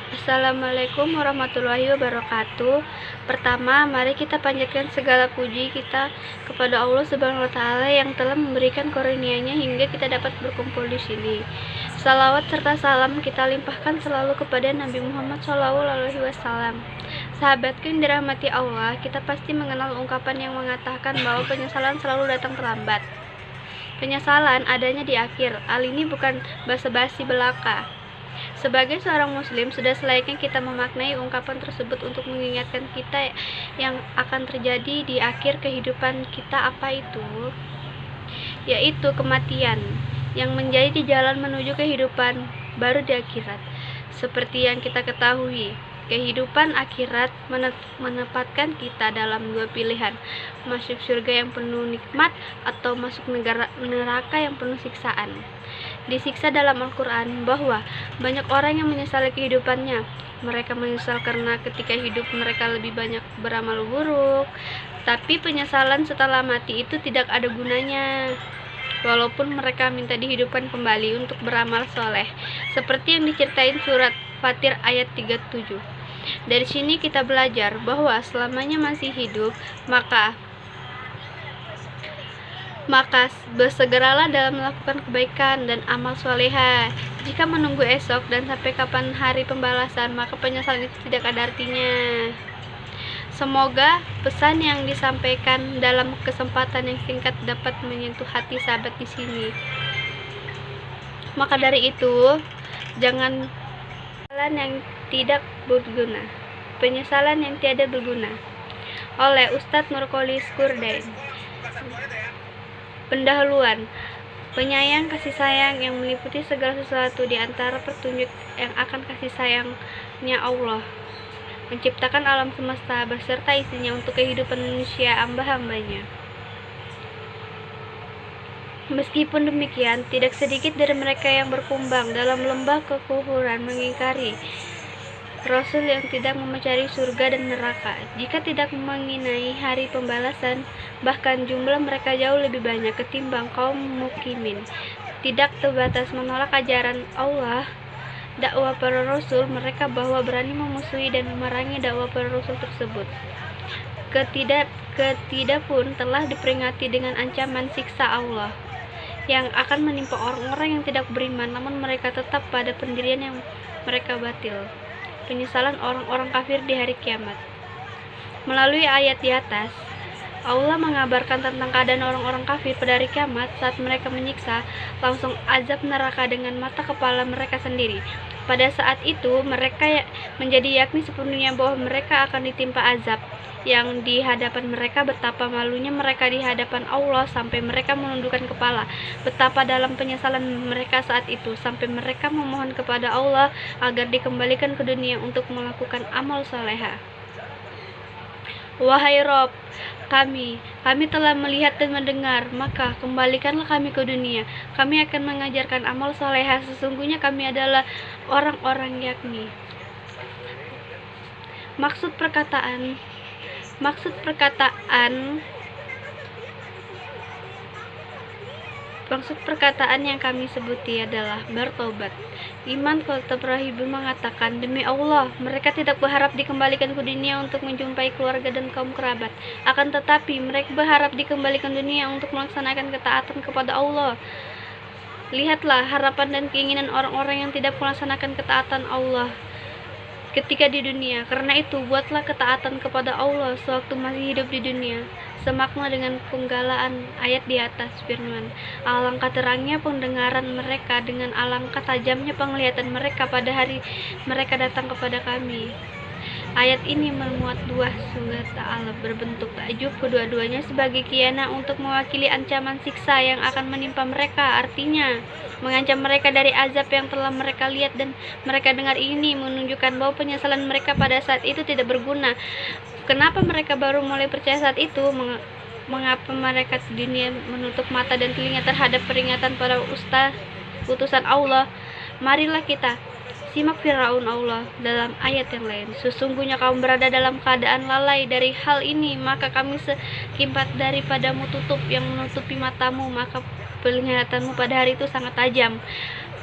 Assalamualaikum warahmatullahi wabarakatuh. Pertama, mari kita panjatkan segala puji kita kepada Allah Subhanahu wa taala yang telah memberikan karunia-Nya hingga kita dapat berkumpul di sini. Salawat serta salam kita limpahkan selalu kepada Nabi Muhammad SAW. Sahabatku yang dirahmati Allah, kita pasti mengenal ungkapan yang mengatakan bahwa penyesalan selalu datang terlambat. Penyesalan adanya di akhir. Hal ini bukan basa-basi belaka. Sebagai seorang muslim, sudah selayaknya kita memaknai ungkapan tersebut untuk mengingatkan kita yang akan terjadi di akhir kehidupan kita. Apa itu? Yaitu kematian yang menjadi jalan menuju kehidupan baru di akhirat. Seperti yang kita ketahui, kehidupan akhirat menempatkan kita dalam dua pilihan, masuk surga yang penuh nikmat atau masuk neraka yang penuh siksaan. Disiksa dalam Al-Quran bahwa banyak orang yang menyesali kehidupannya. Mereka menyesal karena ketika hidup mereka lebih banyak beramal buruk, tapi penyesalan setelah mati itu tidak ada gunanya, walaupun mereka minta dihidupkan kembali untuk beramal soleh, seperti yang diceritain surat Fatir ayat 37. Dari sini kita belajar bahwa selamanya masih hidup, maka bersegeralah dalam melakukan kebaikan dan amal soleha. Jika menunggu esok dan sampai kapan hari pembalasan, maka penyesalan itu tidak ada artinya. Semoga pesan yang disampaikan dalam kesempatan yang singkat dapat menyentuh hati sahabat di sini. Maka dari itu, jangan penyesalan yang tidak berguna. Penyesalan yang tiada berguna. Oleh Ustadz Nurkolis Kurdain. Pendahuluan. Penyayang kasih sayang yang meliputi segala sesuatu di antara petunjuk yang akan kasih sayangnya Allah menciptakan alam semesta beserta isinya untuk kehidupan manusia hamba-hambanya. Meskipun demikian, tidak sedikit dari mereka yang berkumbang dalam lembah kekufuran mengingkari Rasul yang tidak mencari surga dan neraka. Jika tidak mengenai hari pembalasan, bahkan jumlah mereka jauh lebih banyak ketimbang kaum mukimin. Tidak terbatas menolak ajaran Allah, dakwah para rasul mereka bahwa berani memusuhi dan memerangi dakwah para rasul tersebut. Ketidak pun telah diperingati dengan ancaman siksa Allah yang akan menimpa orang-orang yang tidak beriman, namun mereka tetap pada pendirian yang mereka batil. Penyesalan orang-orang kafir di hari kiamat. Melalui ayat di atas, Allah mengabarkan tentang keadaan orang-orang kafir pada hari kiamat saat mereka menyiksa langsung azab neraka dengan mata kepala mereka sendiri. Pada saat itu mereka menjadi yakni sepenuhnya bahwa mereka akan ditimpa azab yang di hadapan mereka. Betapa malunya mereka di hadapan Allah sampai mereka menundukkan kepala. Betapa dalam penyesalan mereka saat itu sampai mereka memohon kepada Allah agar dikembalikan ke dunia untuk melakukan amal salehah. Wahai Rob kami telah melihat dan mendengar, maka kembalikanlah kami ke dunia. Kami akan mengajarkan amal salehah. Sesungguhnya kami adalah orang-orang yakni. Maksud perkataan yang kami sebuti adalah bertobat. Iman Khalid Ibrahim mengatakan, demi Allah, mereka tidak berharap dikembalikan ke dunia untuk menjumpai keluarga dan kaum kerabat. Akan tetapi, mereka berharap dikembalikan dunia untuk melaksanakan ketaatan kepada Allah. Lihatlah harapan dan keinginan orang-orang yang tidak melaksanakan ketaatan Allah ketika di dunia. Karena itu, buatlah ketaatan kepada Allah sewaktu masih hidup di dunia. Semakna dengan penggalaan ayat di atas firman, alangkah terangnya pendengaran mereka, dengan alangkah tajamnya penglihatan mereka pada hari mereka datang kepada kami. Ayat ini memuat dua surat Ta'ala berbentuk takjub, kedua-duanya sebagai kiana untuk mewakili ancaman siksa yang akan menimpa mereka. Artinya, mengancam mereka dari azab yang telah mereka lihat dan mereka dengar. Ini menunjukkan bahwa penyesalan mereka pada saat itu tidak berguna. Kenapa mereka baru mulai percaya saat itu? Mengapa mereka di dunia menutup mata dan telinga terhadap peringatan para utusan Allah? Marilah kita simak firman Allah dalam ayat yang lain. Sesungguhnya kamu berada dalam keadaan lalai dari hal ini, maka kami sekimpat daripadamu tutup yang menutupi matamu, maka penglihatanmu pada hari itu sangat tajam.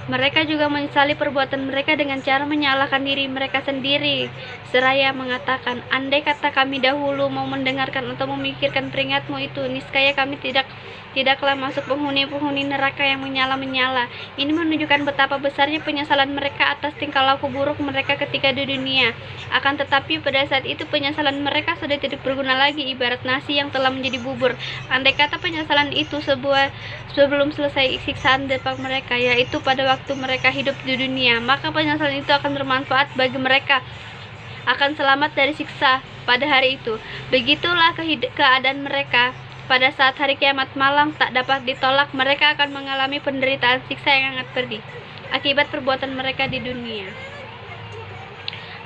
Mereka juga menyesali perbuatan mereka dengan cara menyalahkan diri mereka sendiri, seraya mengatakan, andai kata kami dahulu mau mendengarkan atau memikirkan peringatmu itu, niscaya kami tidaklah masuk penghuni-penghuni neraka yang menyala-menyala. Ini menunjukkan betapa besarnya penyesalan mereka atas tingkah laku buruk mereka ketika di dunia. Akan tetapi pada saat itu penyesalan mereka sudah tidak berguna lagi, ibarat nasi yang telah menjadi bubur. Andai kata penyesalan itu sebelum selesai siksaan depan mereka, yaitu pada waktu mereka hidup di dunia, maka penyesalan itu akan bermanfaat bagi mereka, akan selamat dari siksa pada hari itu. Begitulah keadaan mereka pada saat hari kiamat malam tak dapat ditolak. Mereka akan mengalami penderitaan siksa yang sangat pedih akibat perbuatan mereka di dunia.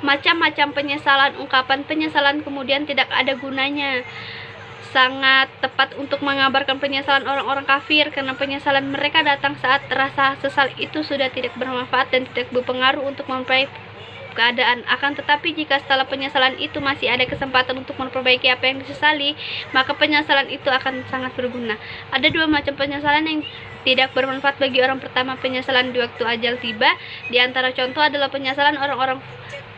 Macam-macam penyesalan, ungkapan penyesalan kemudian tidak ada gunanya. Sangat tepat untuk mengabarkan penyesalan orang-orang kafir, karena penyesalan mereka datang saat rasa sesal itu sudah tidak bermanfaat dan tidak berpengaruh untuk memperbaiki keadaan. Akan tetapi jika setelah penyesalan itu masih ada kesempatan untuk memperbaiki apa yang disesali, maka penyesalan itu akan sangat berguna. Ada dua macam penyesalan yang tidak bermanfaat bagi orang. Pertama, penyesalan di waktu ajal tiba. Di antara contoh adalah penyesalan orang-orang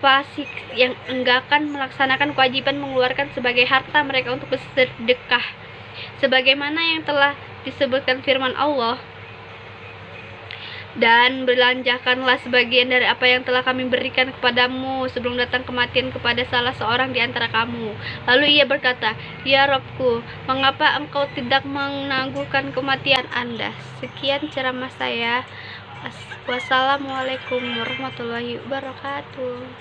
fasik yang enggakan melaksanakan kewajiban mengeluarkan sebagai harta mereka untuk bersedekah, sebagaimana yang telah disebutkan firman Allah, dan belanjakanlah sebagian dari apa yang telah kami berikan kepadamu sebelum datang kematian kepada salah seorang di antara kamu. Lalu ia berkata, ya Rabbku, mengapa engkau tidak menangguhkan kematian Anda? Sekian ceramah saya. Wassalamualaikum warahmatullahi wabarakatuh.